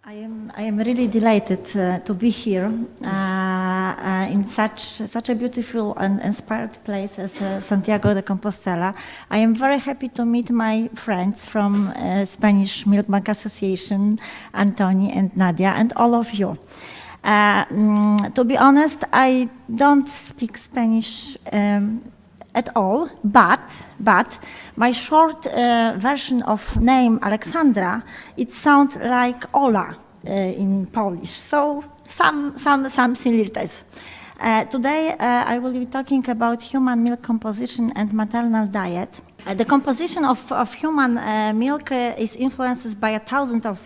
I am really delighted to be here in such a beautiful and inspired place as Santiago de Compostela. I am very happy to meet my friends from Spanish Milk Bank Association, Antoni and Nadia, and all of you. To be honest, I don't speak Spanish at all, but my short version of name Aleksandra, it sounds like Ola in Polish, so some similarities. Today I will be talking about human milk composition and maternal diet. The composition of human milk is influenced by thousands of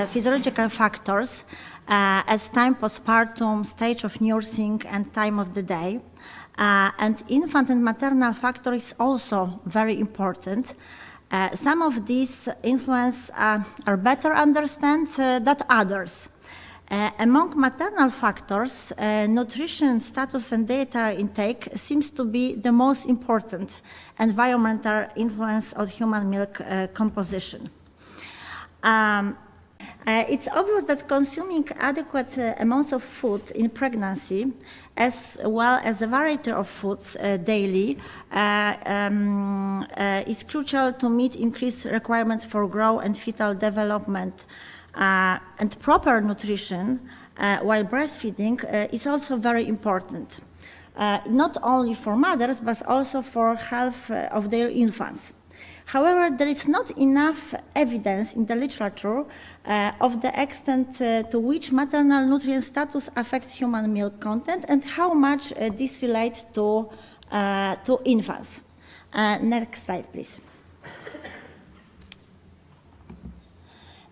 physiological factors, as time postpartum, stage of nursing, and time of the day. And infant and maternal factor is also very important. Some of these influences are better understood than others. Among maternal factors, nutrition status and dietary intake seems to be the most important environmental influence of human milk composition. It's obvious that consuming adequate amounts of food in pregnancy, as well as a variety of foods daily, is crucial to meet increased requirements for growth and fetal development. And proper nutrition while breastfeeding is also very important, not only for mothers, but also for health of their infants. However, there is not enough evidence in the literature of the extent to which maternal nutrient status affects human milk content and how much this relates to infants. Next slide, please.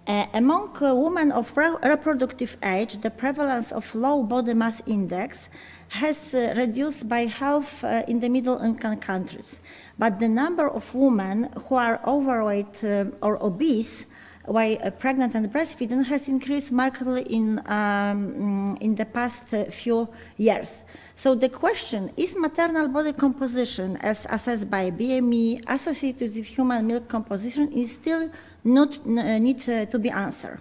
Among women of reproductive age, the prevalence of low body mass index has reduced by half in the middle-income countries. But the number of women who are overweight or obese while pregnant and breastfeeding has increased markedly in the past few years. So the question, is maternal body composition as assessed by BME associated with human milk composition is still not need to be answered.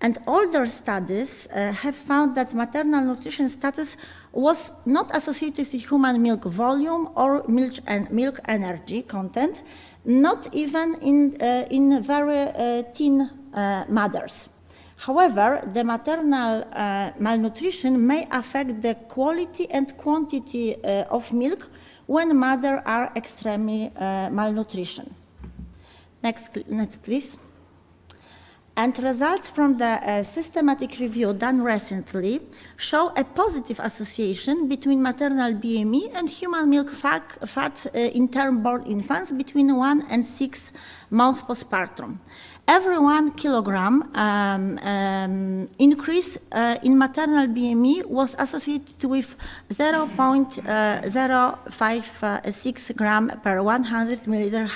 And older studies have found that maternal nutrition status was not associated with human milk volume or milk energy content, not even in very thin mothers. However, the maternal malnutrition may affect the quality and quantity of milk when mothers are extremely malnutrition. Next, please. And results from the systematic review done recently show a positive association between maternal BME and human milk fat in term-born infants between 1 and 6 months postpartum. Every 1 kilogram increase in maternal BME was associated with 0.056 gram per 100 milliliter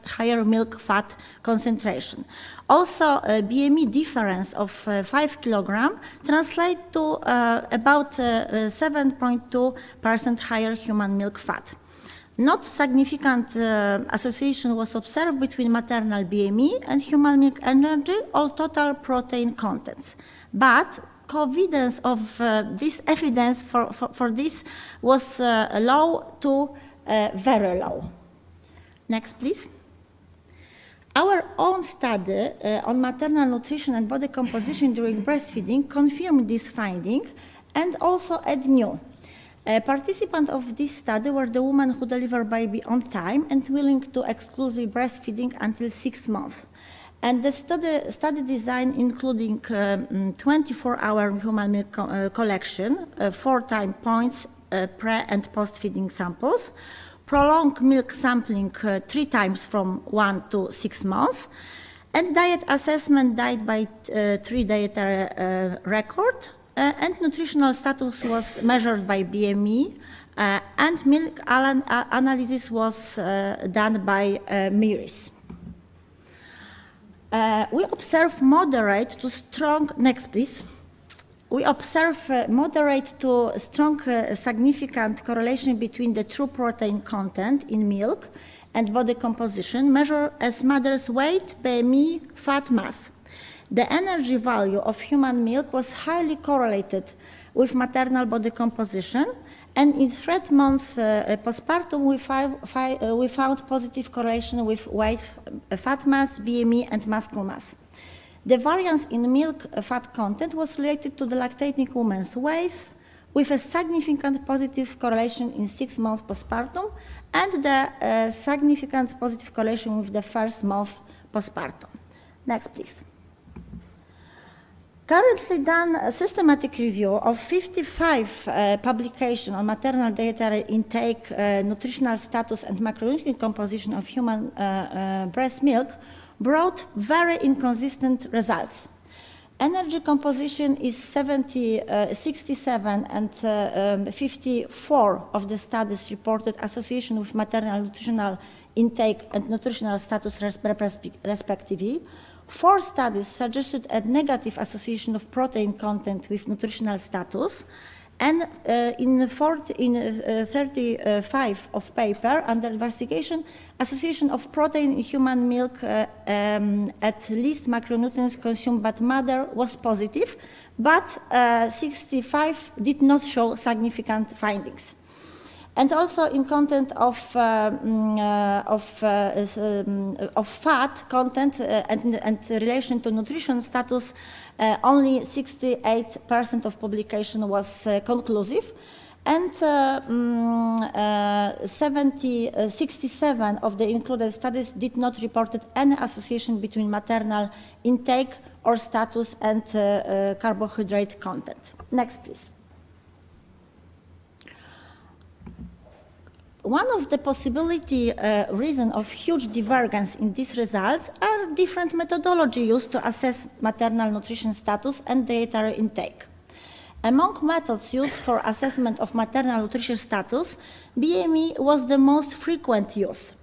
higher milk fat concentration. Also, BME difference of 5 kilogram translates to about 7.2% higher human milk fat. Not significant association was observed between maternal BME and human milk energy or total protein contents. But confidence of this evidence for this was low to very low. Next, please. Our own study on maternal nutrition and body composition during breastfeeding confirmed this finding and also add new. Participants of this study were the women who delivered baby on time and willing to exclusively breastfeeding until 6 months. And the study design including 24-hour human milk collection, 4 time points pre- and post-feeding samples, prolonged milk sampling 3 times from 1 to 6 months, and diet assessment died by 3 dietary record, and nutritional status was measured by BME, and milk analysis was done by MIRIS. We observe moderate to strong, next please, we observe moderate to strong significant correlation between the true protein content in milk and body composition measured as mother's weight, BMI, fat mass. The energy value of human milk was highly correlated with maternal body composition, and in 3rd month postpartum we found positive correlation with weight, fat mass, BMI, and muscle mass. The variance in milk fat content was related to the lactating woman's weight, with a significant positive correlation in 6 months postpartum, and the significant positive correlation with the 1st month postpartum. Next, please. Currently done a systematic review of 55 publications on maternal dietary intake, nutritional status, and macronutrient composition of human breast milk brought very inconsistent results. Energy composition is 67 and 54 of the studies reported association with maternal nutritional intake and nutritional status respectively. 4 studies suggested a negative association of protein content with nutritional status, and in 35 of paper under investigation, association of protein in human milk at least macronutrients consumed by mother was positive, but 65 did not show significant findings. And also in content of fat content and relation to nutrition status, only 68% of publication was conclusive, and 67 of the included studies did not report any association between maternal intake or status and carbohydrate content. Next, please. One of the possibility reason of huge divergence in these results are different methodology used to assess maternal nutrition status and dietary intake. Among methods used for assessment of maternal nutrition status, BMI was the most frequent use.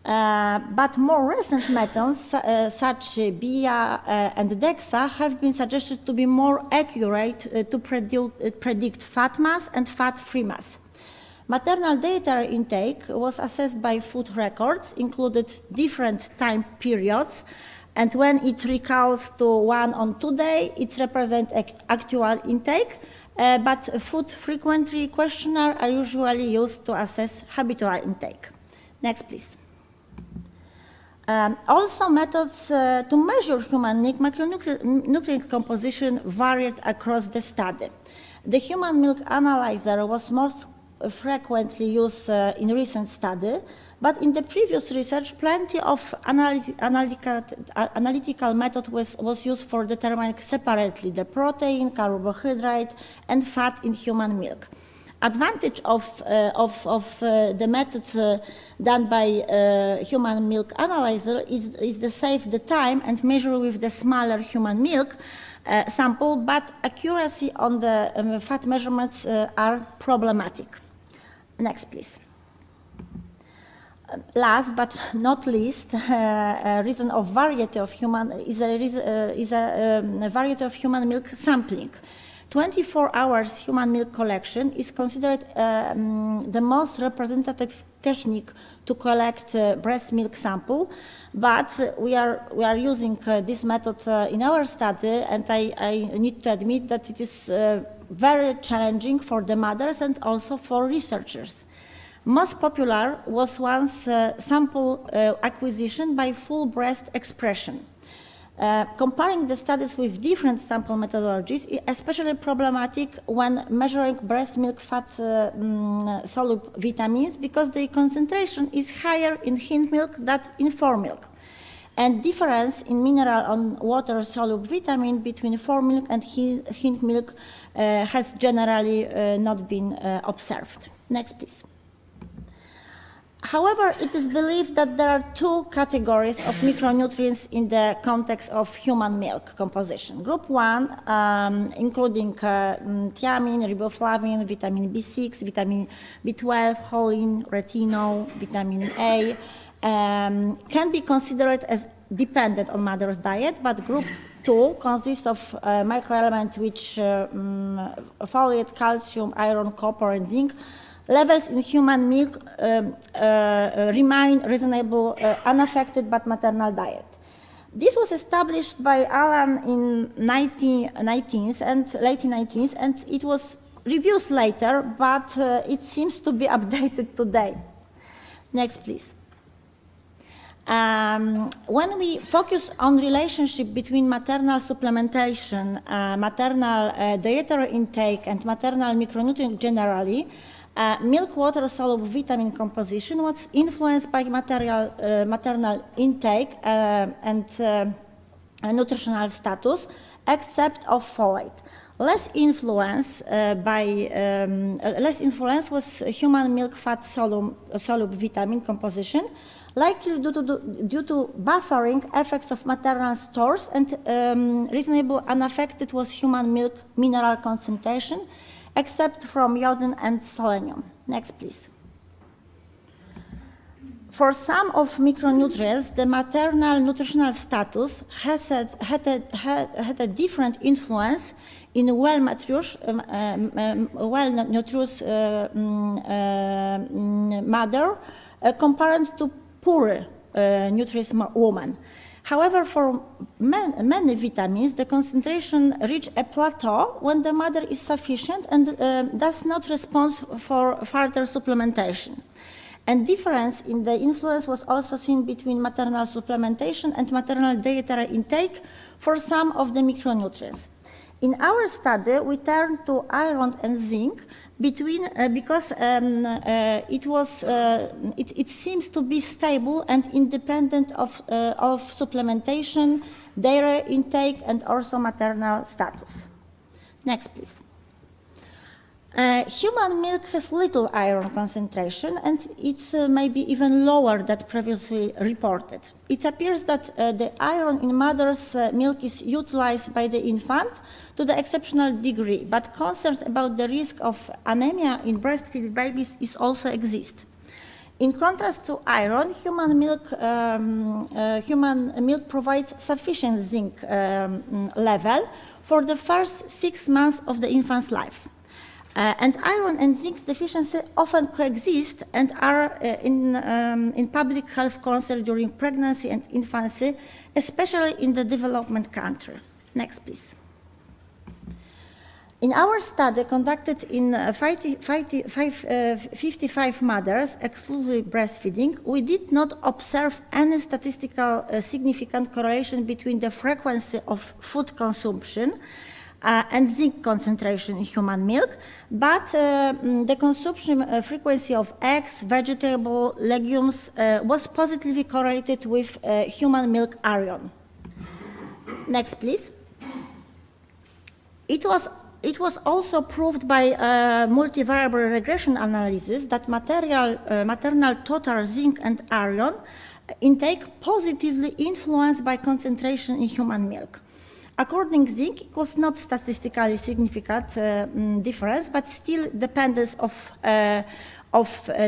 But more recent methods, such BIA and DEXA, have been suggested to be more accurate to predict fat mass and fat-free mass. Maternal dietary intake was assessed by food records, included different time periods, and when it recalls to 1 on 2 days, it represents actual intake, but food frequency questionnaires are usually used to assess habitual intake. Next, please. Also, methods to measure human milk macronutrient composition varied across the study. The human milk analyzer was most frequently used in recent study, but in the previous research, plenty of analytical method was used for determining separately the protein, carbohydrate, and fat in human milk. Advantage of the method done by human milk analyzer is to save the time and measure with the smaller human milk sample, but accuracy on the fat measurements are problematic. Next, please. Last but not least, reason of variety of human is a variety of human milk sampling. 24 hours human milk collection is considered the most representative technique to collect breast milk sample, but we are using this method in our study, and I need to admit that it is very challenging for the mothers and also for researchers. Most popular was once sample acquisition by full breast expression. Comparing the studies with different sample methodologies is especially problematic when measuring breast milk fat soluble vitamins, because the concentration is higher in hind milk than in fore milk. And difference in mineral and water soluble vitamin between fore milk and hind milk has generally not been observed. Next, please. However, it is believed that there are 2 categories of micronutrients in the context of human milk composition. Group 1, including thiamine, riboflavin, vitamin B6, vitamin B12, choline, retinol, vitamin A, can be considered as dependent on mother's diet, but group 2 consists of microelements which folate, calcium, iron, copper, and zinc. Levels in human milk remain reasonable, unaffected by maternal diet. This was established by Alan in 1990s and late 1990s, and it was reviewed later, but it seems to be updated today. Next, please. When we focus on relationship between maternal supplementation, maternal dietary intake, and maternal micronutrient generally, milk water soluble vitamin composition was influenced by maternal intake and nutritional status, except of folate. Less influence was human milk fat soluble vitamin composition, likely due to buffering effects of maternal stores, and reasonable unaffected was human milk mineral concentration, except from iodine and selenium. Next, please. For some of micronutrients, the maternal nutritional status had a different influence in well-nourished mother compared to poor nourished woman. However, for many vitamins, the concentration reaches a plateau when the mother is sufficient and does not respond for further supplementation. And difference in the influence was also seen between maternal supplementation and maternal dietary intake for some of the micronutrients. In our study, we turned to iron and zinc because it seems to be stable and independent of supplementation, dairy intake, and also maternal status. Next, please. Human milk has little iron concentration, and it may be even lower than previously reported. It appears that the iron in mother's milk is utilized by the infant to the exceptional degree, but concern about the risk of anemia in breastfeeding babies is also exist. In contrast to iron, human milk provides sufficient zinc level for the first 6 months of the infant's life. And iron and zinc deficiency often coexist and are in public health concern during pregnancy and infancy, especially in the development country. Next, please. In our study conducted in 55 mothers exclusively breastfeeding, we did not observe any statistical significant correlation between the frequency of food consumption and zinc concentration in human milk, but the consumption frequency of eggs, vegetable, legumes was positively correlated with human milk iron. Next, please. It was also proved by multivariable regression analysis that maternal total zinc and iron intake positively influenced by concentration in human milk. According to zinc, it was not statistically significant difference, but still dependence of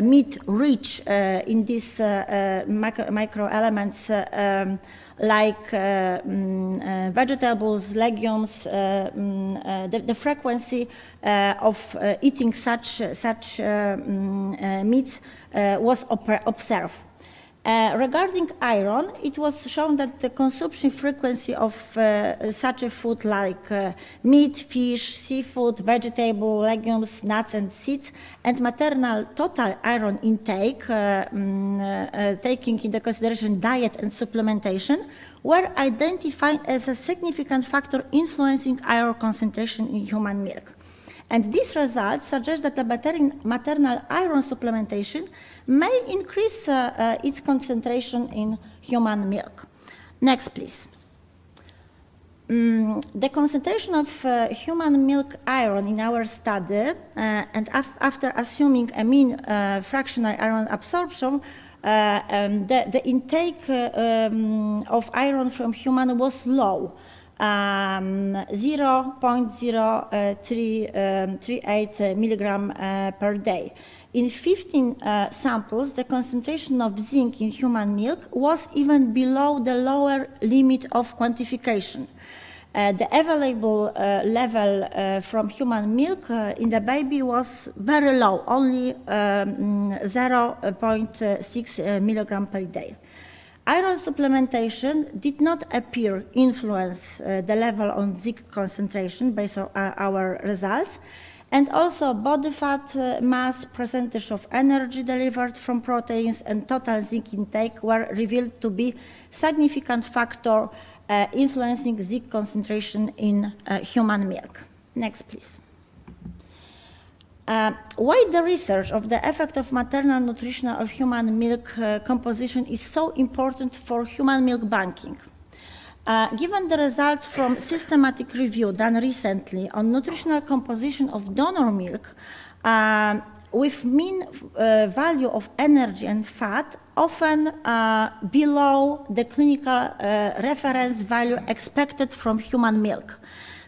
meat rich in these microelements like vegetables, legumes, the frequency of eating such meats was observed. Regarding iron, it was shown that the consumption frequency of such a food like meat, fish, seafood, vegetable, legumes, nuts and seeds, and maternal total iron intake, taking into consideration diet and supplementation, were identified as a significant factor influencing iron concentration in human milk. And these results suggest that the maternal iron supplementation may increase its concentration in human milk. Next, please. The concentration of human milk iron in our study, and after assuming a mean fractional iron absorption, the intake of iron from human was low. 0.038 milligram per day. In 15 samples, the concentration of zinc in human milk was even below the lower limit of quantification. The available level from human milk in the baby was very low, only 0.6 milligram per day. Iron supplementation did not appear influence the level on zinc concentration based on our results, and also body fat mass, percentage of energy delivered from proteins, and total zinc intake were revealed to be significant factor influencing zinc concentration in human milk. Next, please. Why the research of the effect of maternal nutrition of human milk composition is so important for human milk banking? Given the results from systematic review done recently on nutritional composition of donor milk, with mean value of energy and fat often below the clinical reference value expected from human milk.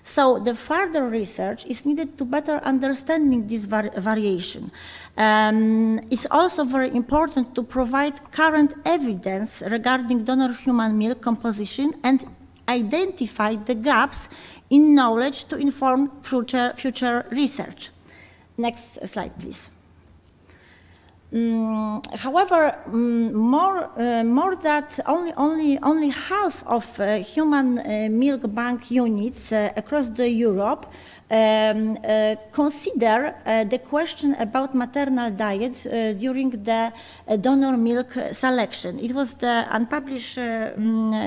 So the further research is needed to better understanding this variation. It's also very important to provide current evidence regarding donor human milk composition and identify the gaps in knowledge to inform future research. Next slide, please. However, more that only half of human milk bank units across Europe consider the question about maternal diet during the donor milk selection. It was the unpublished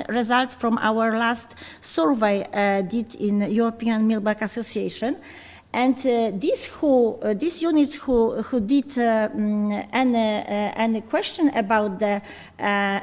results from our last survey did in European Milk Bank Association. And these units who did any question about the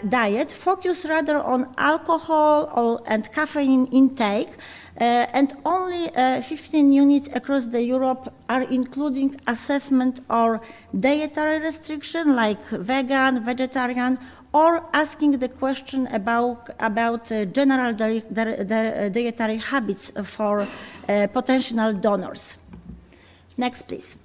diet focus rather on alcohol and caffeine intake, and only 15 units across Europe are including assessment or dietary restriction like vegan, vegetarian, or asking the question about general dietary habits for potential donors. Next, please.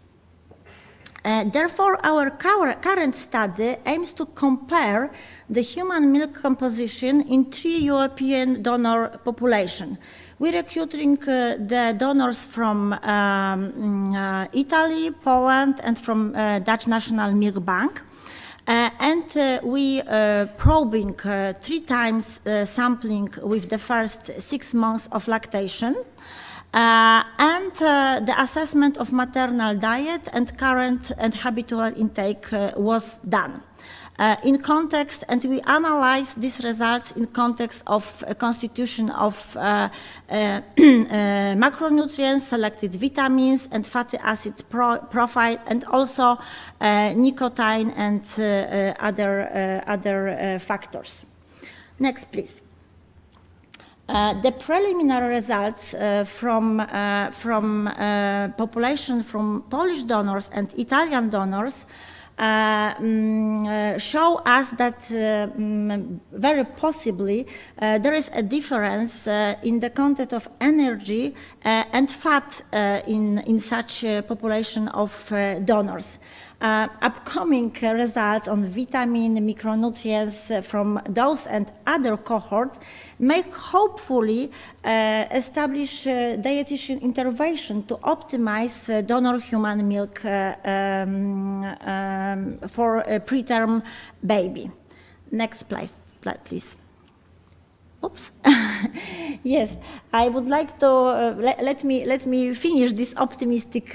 Therefore, our current study aims to compare the human milk composition in 3 European donor populations. We're recruiting the donors from Italy, Poland, and from Dutch National Milk Bank. We probing 3 times sampling with the first 6 months of lactation, and the assessment of maternal diet and current and habitual intake was done. In context, and we analyze these results in context of constitution of macronutrients, selected vitamins and fatty acid profile, and also nicotine and other factors. Next, please. The preliminary results from population from Polish donors and Italian donors show us that very possibly there is a difference in the content of energy and fat in such a population of donors. Upcoming results on vitamin, micronutrients from those and other cohort may hopefully establish dietitian intervention to optimize donor human milk for a preterm baby. Next please. Oops. Yes, I would like to let me finish this optimistic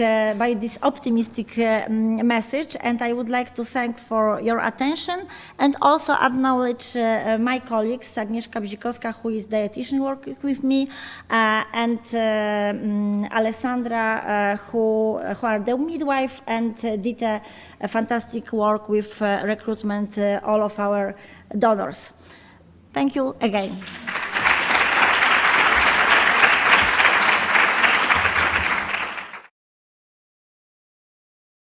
message, and I would like to thank for your attention and also acknowledge my colleagues, Agnieszka Bzikowska, who is dietitian working with me, and Aleksandra, who are the midwife and did a fantastic work with recruitment all of our donors. Thank you again.